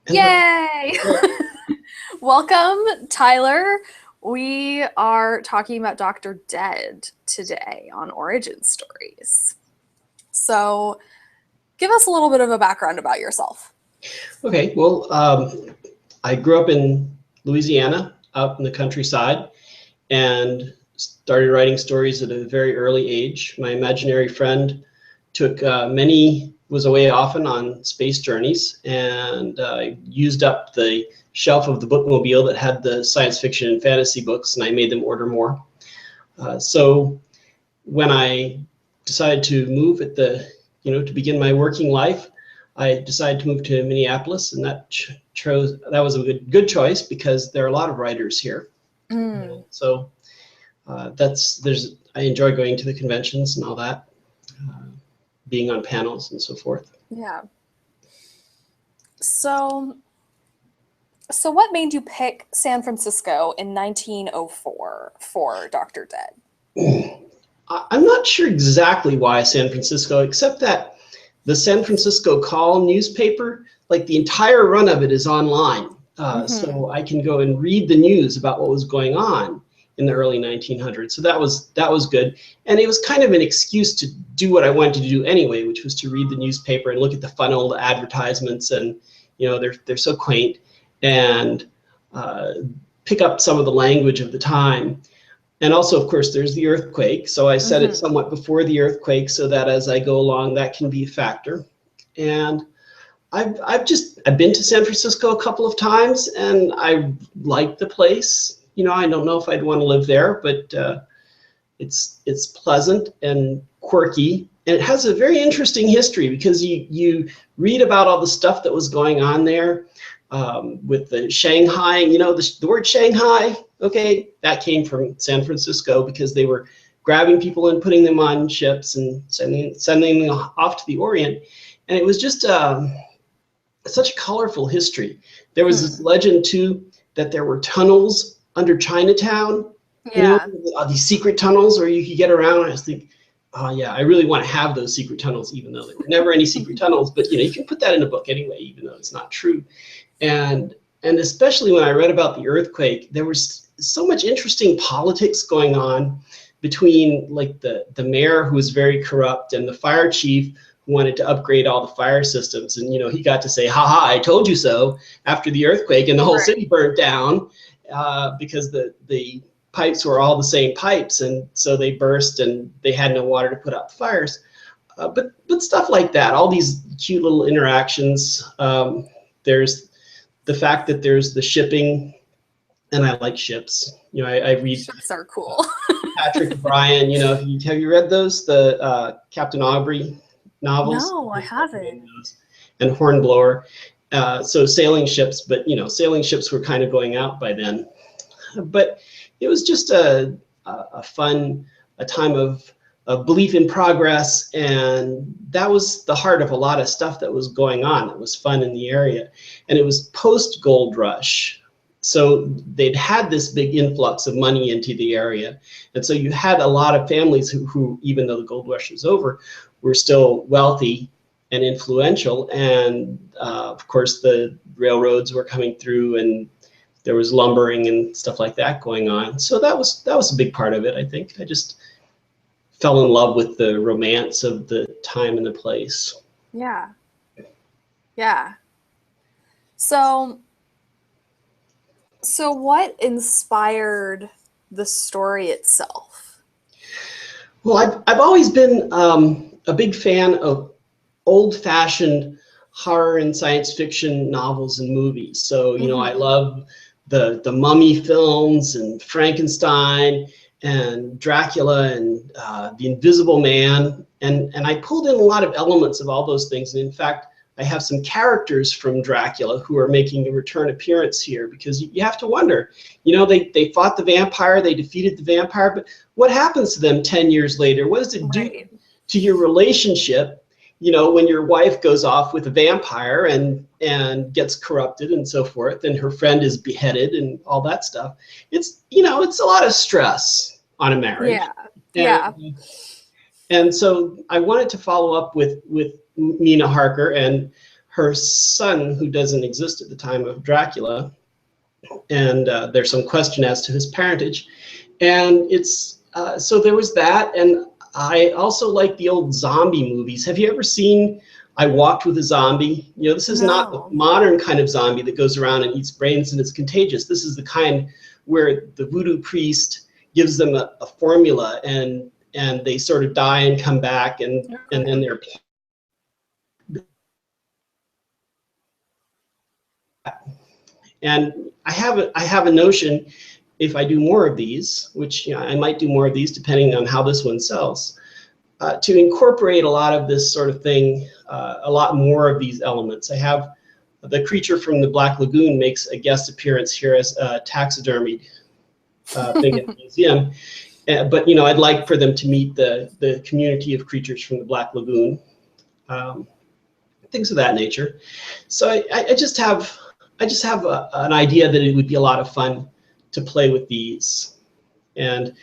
And Yay! Welcome, Tyler. We are talking about Dr. Dead today on Origin Stories. So, give us a little bit of a background about yourself. okay, well, I grew up in Louisiana, out in the countryside, and started writing stories at a very early age. My imaginary friend took was away often on space journeys, and used up the shelf of the bookmobile that had the science fiction and fantasy books, and I made them order more. So when I decided to move to begin my working life, I decided to move to Minneapolis, and that was a good choice because there are a lot of writers here. So I enjoy going to the conventions and all that, being on panels and so forth. Yeah. So what made you pick San Francisco in 1904 for Dr. Dead? I'm not sure exactly why San Francisco, except that the San Francisco Call newspaper, like the entire run of it is online. So I can go and read the news about what was going on in the early 1900s. So that was good. And it was kind of an excuse to do what I wanted to do anyway, which was to read the newspaper and look at the fun old advertisements, and they're so quaint, and pick up some of the language of the time. And also, of course, there's the earthquake. So I set it somewhat before the earthquake so that as I go along, that can be a factor. And I've been to San Francisco a couple of times, and I like the place. I don't know if I'd want to live there, but it's pleasant and quirky, and it has a very interesting history because you read about all the stuff that was going on there, with the Shanghai. The word Shanghai, okay, that came from San Francisco because they were grabbing people and putting them on ships and sending them off to the Orient. And it was just such a colorful history. There was this legend too that there were tunnels under Chinatown. Yeah. These secret tunnels where you could get around. I was thinking, oh yeah, I really want to have those secret tunnels, even though there were never any secret tunnels. But you can put that in a book anyway, even though it's not true. And especially when I read about the earthquake, there was so much interesting politics going on between like the mayor, who was very corrupt, and the fire chief, who wanted to upgrade all the fire systems. And he got to say, "Ha ha, I told you so," after the earthquake, and the whole city burnt down because the pipes were all the same pipes, and so they burst, and they had no water to put out the fires. But stuff like that, all these cute little interactions. There's the fact that there's the shipping, and I like ships. I read Ships are cool. Patrick O'Brien. Have you read those, the Captain Aubrey novels? No, I haven't. And Hornblower. So sailing ships, but sailing ships were kind of going out by then. But it was just a time of belief in progress, and that was the heart of a lot of stuff that was going on. It was fun in the area, and it was post gold rush, so they'd had this big influx of money into the area, and so you had a lot of families who even though the gold rush was over, were still wealthy and influential. And of course the railroads were coming through, and there was lumbering and stuff like that going on. So that was a big part of it. I think I just fell in love with the romance of the time and the place. Yeah. So what inspired the story itself? Well, I've always been a big fan of old-fashioned horror and science fiction novels and movies. So I love the Mummy films, and Frankenstein, and Dracula, and The Invisible Man, and I pulled in a lot of elements of all those things. And in fact, I have some characters from Dracula who are making a return appearance here, because you have to wonder, they fought the vampire, they defeated the vampire, but what happens to them 10 years later? What does it do to your relationship, when your wife goes off with a vampire and gets corrupted and so forth, and her friend is beheaded and all that stuff? It's a lot of stress on a marriage. And so I wanted to follow up with Mina Harker and her son, who doesn't exist at the time of Dracula, and there's some question as to his parentage. And it's so there was that, and I also like the old zombie movies. Have you ever seen I Walked with a Zombie? You know, this is not the modern kind of zombie that goes around and eats brains and it's contagious. This is the kind where the voodoo priest gives them a formula, and they sort of die and come back, and then they're. And I have a notion, if I do more of these, which I might do more of these depending on how this one sells, to incorporate a lot of this sort of thing, a lot more of these elements. I have the creature from the Black Lagoon makes a guest appearance here as a taxidermied thing at the museum. But I'd like for them to meet the community of creatures from the Black Lagoon, things of that nature. So I just have an idea that it would be a lot of fun to play with these, and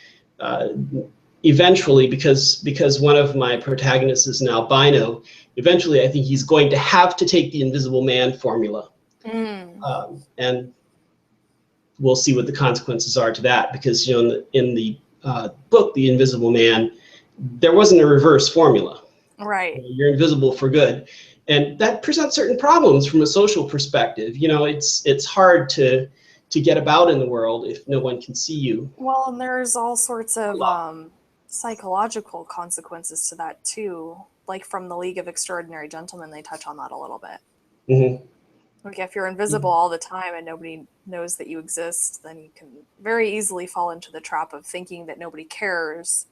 eventually, because one of my protagonists is an albino, eventually I think he's going to have to take the Invisible Man formula, and we'll see what the consequences are to that, because in the book, The Invisible Man, there wasn't a reverse formula. Right. You're invisible for good. And that presents certain problems from a social perspective. It's hard to get about in the world if no one can see you. Well, and there's all sorts of psychological consequences to that too. Like from the League of Extraordinary Gentlemen, they touch on that a little bit. Mm-hmm. Like if you're invisible all the time and nobody knows that you exist, then you can very easily fall into the trap of thinking that nobody cares.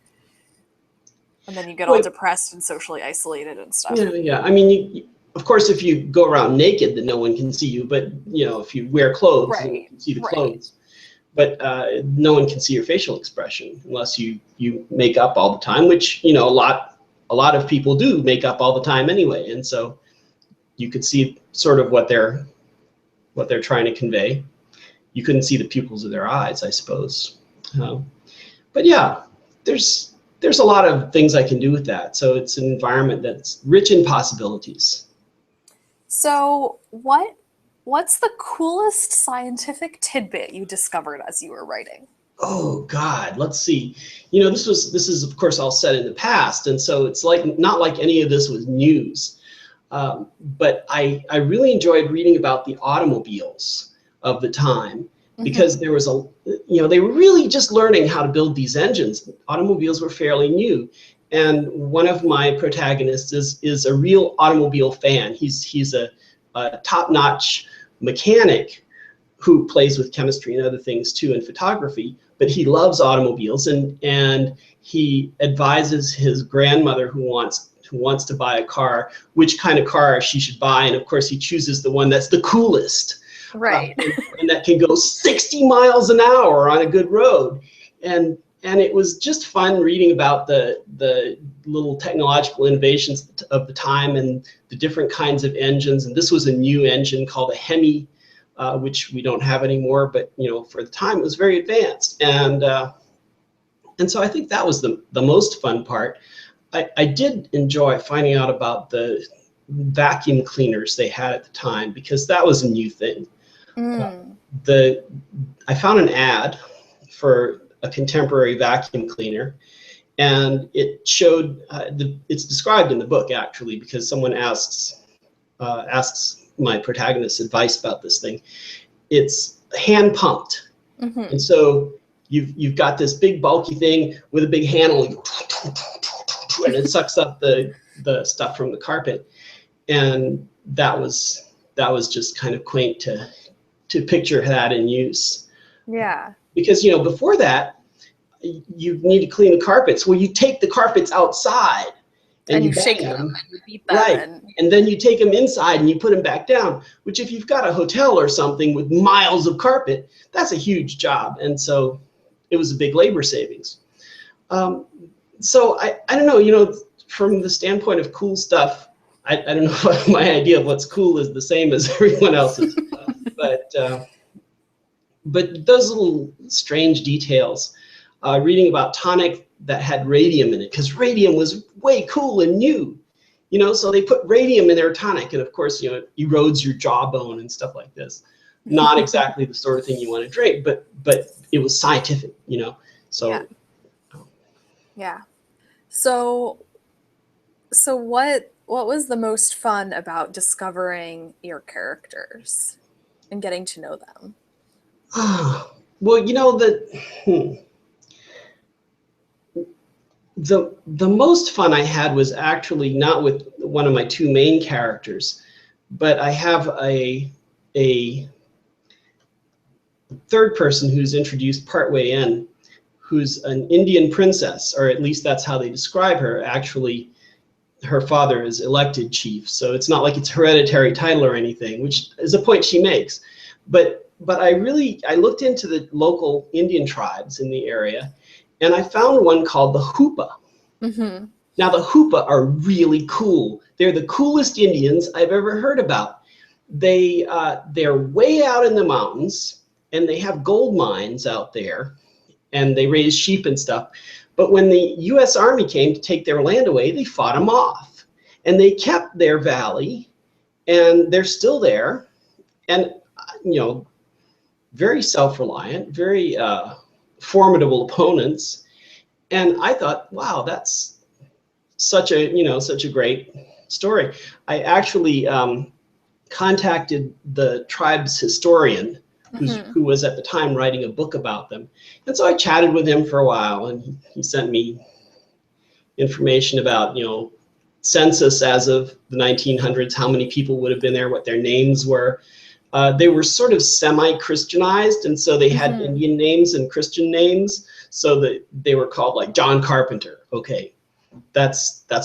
And then you get all depressed and socially isolated and stuff. Yeah. I mean, of course, if you go around naked, then no one can see you. But if you wear clothes, then you can see the clothes. But no one can see your facial expression unless you make up all the time, which a lot of people do make up all the time anyway. And so you could see sort of what they're trying to convey. You couldn't see the pupils of their eyes, I suppose. But yeah, there's a lot of things I can do with that. So it's an environment that's rich in possibilities. So what's the coolest scientific tidbit you discovered as you were writing? Oh God, let's see. This is of course all set in the past, and so it's not like any of this was news. But I really enjoyed reading about the automobiles of the time, because there was they were really just learning how to build these engines. Automobiles were fairly new. And one of my protagonists is a real automobile fan. He's a top-notch mechanic who plays with chemistry and other things too, and photography, but he loves automobiles, and he advises his grandmother who wants to buy a car, which kind of car she should buy. And of course he chooses the one that's the coolest. Right. And that can go 60 miles an hour on a good road. And it was just fun reading about the little technological innovations of the time and the different kinds of engines. And this was a new engine called a Hemi, which we don't have anymore, but for the time it was very advanced. And so I think that was the most fun part. I did enjoy finding out about the vacuum cleaners they had at the time, because that was a new thing. I found an ad for a contemporary vacuum cleaner, and it showed it's described in the book actually, because someone asks my protagonist's advice about this thing. It's hand pumped, and so you've got this big bulky thing with a big handle, and it sucks up the stuff from the carpet. And that was just kind of quaint to picture that in use. Yeah. Because before that, you need to clean the carpets. Well, you take the carpets outside and you shake them and you beat them. Right. And then you take them inside and you put them back down, which if you've got a hotel or something with miles of carpet, that's a huge job. And so it was a big labor savings. So I don't know, from the standpoint of cool stuff, I don't know if my idea of what's cool is the same as everyone else's. But those little strange details, reading about tonic that had radium in it, because radium was way cool and new. You know, so they put radium in their tonic, and of course, you know, it erodes your jawbone and stuff like this. Not exactly the sort of thing you want to drink, but it was scientific, you know. So Yeah. Yeah. So what was the most fun about discovering your characters and getting to know them? well, you know, the most fun I had was actually not with one of my two main characters, but I have a third person who's introduced partway in, who's an Indian princess, or at least that's how they describe her. Actually, her father is elected chief, so it's not like it's hereditary title or anything, which is a point she makes. But I looked into the local Indian tribes in the area, and I found one called the Hoopa. Mm-hmm. Now the Hoopa are really cool. They're the coolest Indians I've ever heard about. They're way out in the mountains, and they have gold mines out there, and they raise sheep and stuff. But when the U.S. Army came to take their land away, they fought them off, and they kept their valley, and they're still there, and you know, very self-reliant, very formidable opponents. And I thought, wow, that's such a great story. I actually contacted the tribe's historian, who was at the time writing a book about them. And so I chatted with him for a while, and he sent me information about, you know, census as of the 1900s, how many people would have been there, what their names were. They were sort of semi-Christianized, and so they had Indian names and Christian names, so that they were called like John Carpenter. Okay, that's one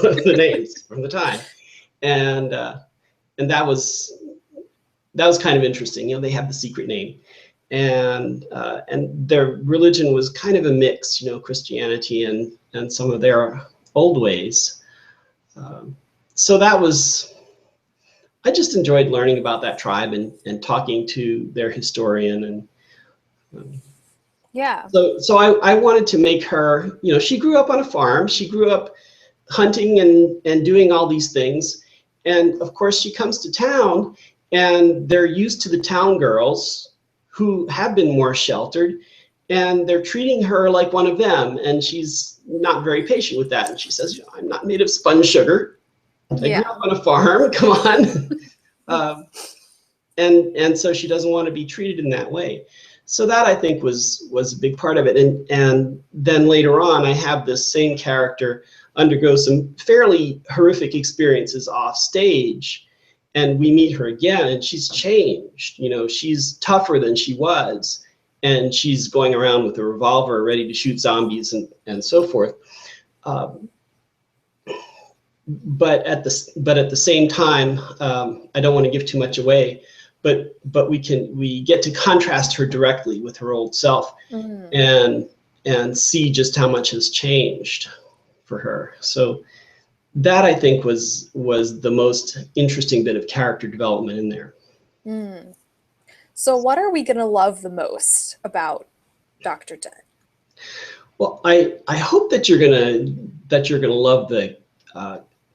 of the names from the time, and that was kind of interesting. You know, they had the secret name, and their religion was kind of a mix. You know, Christianity and some of their old ways. So that was. I just enjoyed learning about that tribe and talking to their historian, and Yeah. so I wanted to make her, you know, she grew up on a farm. She grew up hunting and doing all these things. And of course she comes to town, and they're used to the town girls who have been more sheltered, and they're treating her like one of them. And she's not very patient with that. And she says, you know, I'm not made of sponge sugar. I grew up on a farm, come on. And so she doesn't want to be treated in that way. So that, I think, was a big part of it. And then later on, I have this same character undergo some fairly horrific experiences off stage, and we meet her again, and she's changed. You know, she's tougher than she was, and she's going around with a revolver ready to shoot zombies and so forth. But at the same time, I don't want to give too much away, but we get to contrast her directly with her old self, and see just how much has changed for her. So that, I think, was the most interesting bit of character development in there. So what are we gonna love the most about Dr. Dent? Well, I hope that you're gonna love the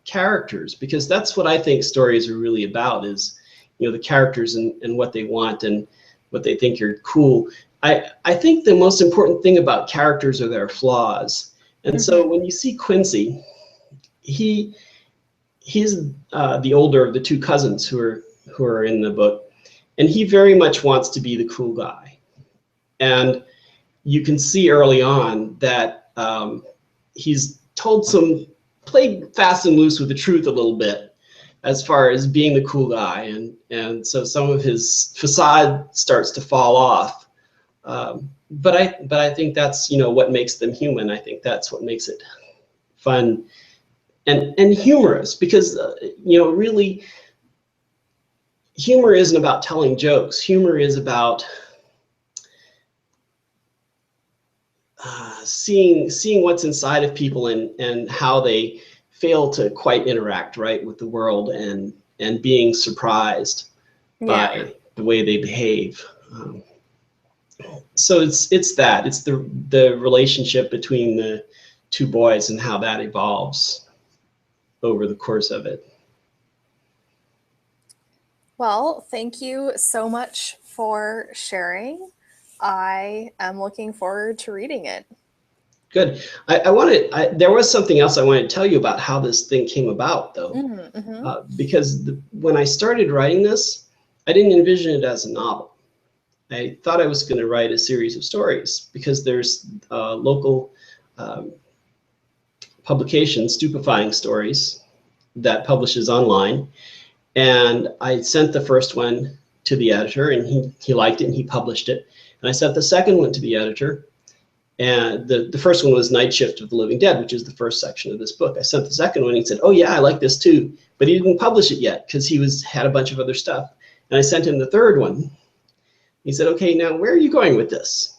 characters, because that's what I think stories are really about, is, you know, the characters and what they want and what they think are cool. I think the most important thing about characters are their flaws. And so when you see Quincy, he's the older of the two cousins who are in the book, and he very much wants to be the cool guy. And you can see early on that he's played fast and loose with the truth a little bit, as far as being the cool guy, and so some of his facade starts to fall off. But I think that's, you know, what makes them human. I think that's what makes it fun and humorous, because you know, really, humor isn't about telling jokes. Humor is about seeing what's inside of people, and how they fail to quite interact right with the world, and being surprised by the way they behave. So it's the relationship between the two boys and how that evolves over the course of it. Well, thank you so much for sharing. I am looking forward to reading it. Good. There was something else I wanted to tell you about how this thing came about, though. Because when I started writing this, I didn't envision it as a novel. I thought I was going to write a series of stories because there's local publication, Stupefying Stories, that publishes online. And I sent the first one to the editor, and he liked it, and he published it. And I sent the second one to the editor, and the first one was Night Shift of the Living Dead, which is the first section of this book. I sent the second one, and he said, oh yeah, I like this too. But he didn't publish it yet because he had a bunch of other stuff. And I sent him the third one. He said, okay, now where are you going with this?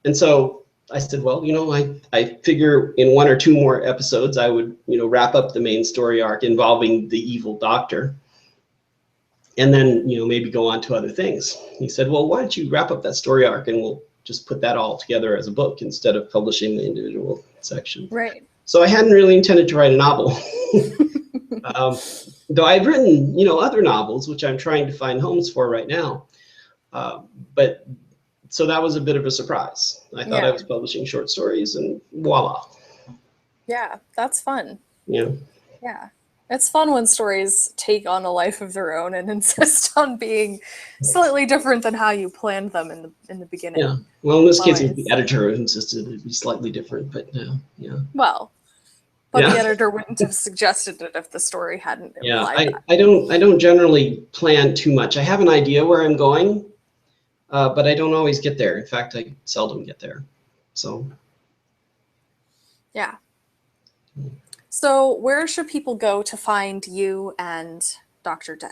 And so I said, well, I figure in 1 or 2 more episodes, I would, wrap up the main story arc involving the evil doctor. And then, maybe go on to other things. He said, well, why don't you wrap up that story arc and we'll just put that all together as a book instead of publishing the individual sections. Right. So I hadn't really intended to write a novel. Though I've written, other novels, which I'm trying to find homes for right now. But so that was a bit of a surprise. I thought I was publishing short stories, and voila. Yeah, that's fun. Yeah. Yeah. It's fun when stories take on a life of their own and insist on being slightly different than how you planned them in the beginning. Yeah. Well, in this case, it was the editor who insisted it'd be slightly different, but yeah. Well, but the editor wouldn't have suggested it if the story hadn't implied that. I don't generally plan too much. I have an idea where I'm going, but I don't always get there. In fact, I seldom get there. So. Yeah. So where should people go to find you and Dr. Dead?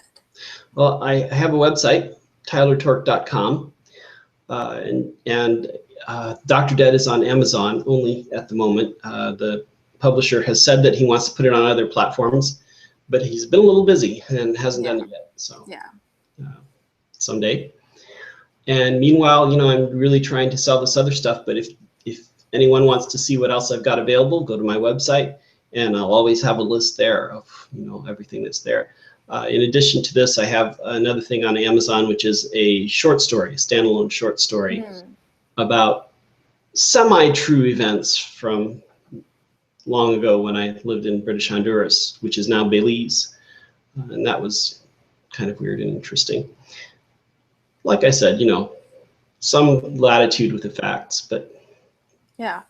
Well, I have a website, tylertork.com, and Dr. Dead is on Amazon only at the moment. The publisher has said that he wants to put it on other platforms, but he's been a little busy and hasn't done it yet. So someday. And meanwhile, I'm really trying to sell this other stuff. But if anyone wants to see what else I've got available, go to my website. And I'll always have a list there of everything that's there. In addition to this, I have another thing on Amazon, which is a short story, a standalone short story about semi-true events from long ago when I lived in British Honduras, which is now Belize. And that was kind of weird and interesting. Like I said, some latitude with the facts, but yeah.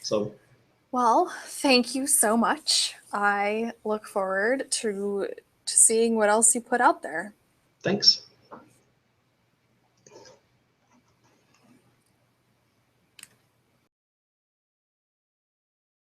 So. Well, thank you so much. I look forward to seeing what else you put out there. Thanks.